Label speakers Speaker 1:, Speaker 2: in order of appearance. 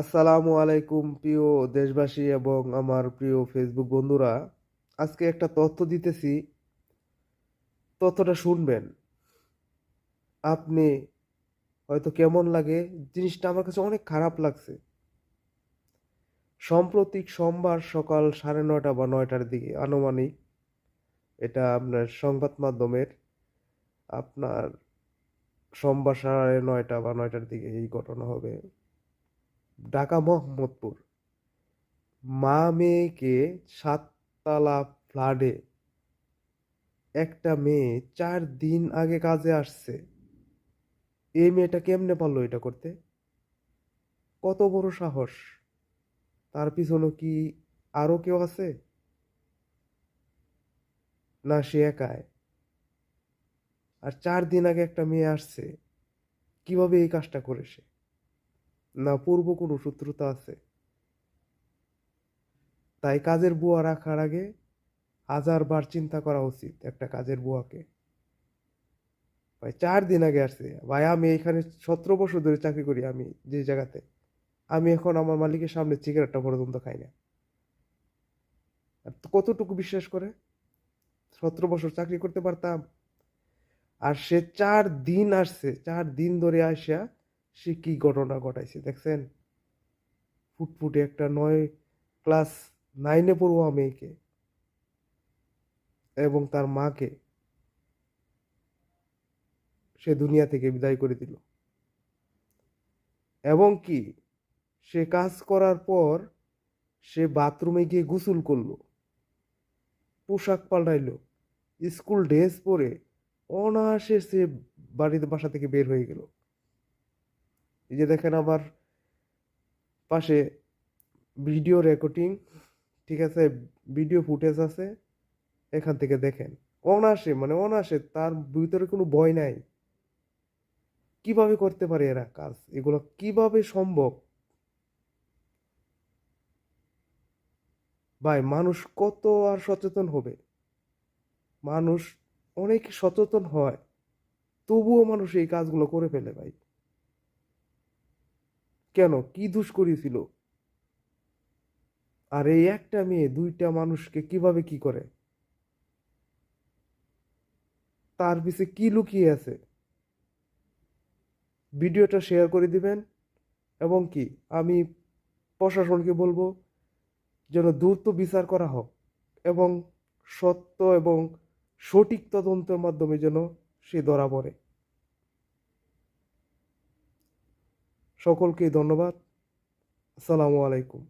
Speaker 1: আসসালামু আলাইকুম প্রিয় দেশবাসী এবং আমার প্রিয় ফেসবুক বন্ধুরা। আজকে একটা তথ্য দিতেছি, তথ্যটা শুনবেন। আপনি হয়তো কেমন লাগে, জিনিসটা আমার কাছে অনেক খারাপ লাগছে। সাম্প্রতিক সোমবার সকাল 9:30 বা 9টার দিকে আনুমানিক, এটা আপনার সংবাদ মাধ্যমের, আপনার সোমবার 9:30 বা 9টার দিকে এই ঘটনা হবে। ঢাকা মোহাম্মদপুর, মা মেয়েকে 7 তলা ফ্ল্যাটে একটা মেয়ে 4 দিন আগে কাজে আসছে। এই মেয়েটা কেমনে পারলো এটা করতে? কত বড় সাহস! তার পিছনে কি আরো কেউ আছে, না সে একাই? আর 4 দিন আগে একটা মেয়ে আসছে, কিভাবে এই কাজটা করেছে? না পূর্ব কোনো শত্রুতা আছে? তাই কাজের বুয়া রাখার আগে 1000 বার চিন্তা করা উচিত একটা কাজের বুয়াকে। ভাই 4 দিন আগে আসছে, ভাই আমি এখানে 17 বছর ধরে চাকরি করি, আমি যে জায়গাতে, আমি এখন আমার মালিকের সামনে সিগারেটটা পর্যন্ত খাই না। আর কতটুকু বিশ্বাস করে 17 বছর চাকরি করতে পারতাম? আর সে 4 দিন আসছে, 4 দিন ধরে আসা সে কি ঘটনা ঘটাইছে দেখছেন? ফুটফুটে একটা 9 ক্লাস 9-এ পড়ুয়া মেয়েকে এবং তার মাকে সে দুনিয়া থেকে বিদায় করে দিল। এবং কি, সে কাজ করার পর সে বাথরুমে গিয়ে গোসল করলো, পোশাক পাল্টাইলো, স্কুল ড্রেস পরে অনায়াসে সে বাসা থেকে বের হয়ে গেল। এই যে দেখেন আমার পাশে ভিডিও রেকর্ডিং, ঠিক আছে, ভিডিও ফুটেজ আছে, এখান থেকে দেখেন। অনায়াসে, মানে অনায়াসে, তার ভিতরে কোনো ভয় নাই। কিভাবে করতে পারে এরা কাজ? এগুলো কিভাবে সম্ভব? ভাই মানুষ কত আর সচেতন হবে? মানুষ অনেক সচেতন হয়, তবুও মানুষ এই কাজগুলো করে ফেলে ভাই। কেন, কি দোষ করেছিল? আর এই একটা মেয়ে 2টা মানুষকে কিভাবে কি করে? তার পিছে কি লুকিয়ে আছে? ভিডিওটা শেয়ার করে দিবেন। এবং কি, আমি প্রশাসনকে বলবো যেন দ্রুত বিচার করা হোক এবং সত্য এবং সঠিক তদন্তের মাধ্যমে যেন সে ধরা পড়ে। সকলকে ধন্যবাদ। আসসালামু আলাইকুম।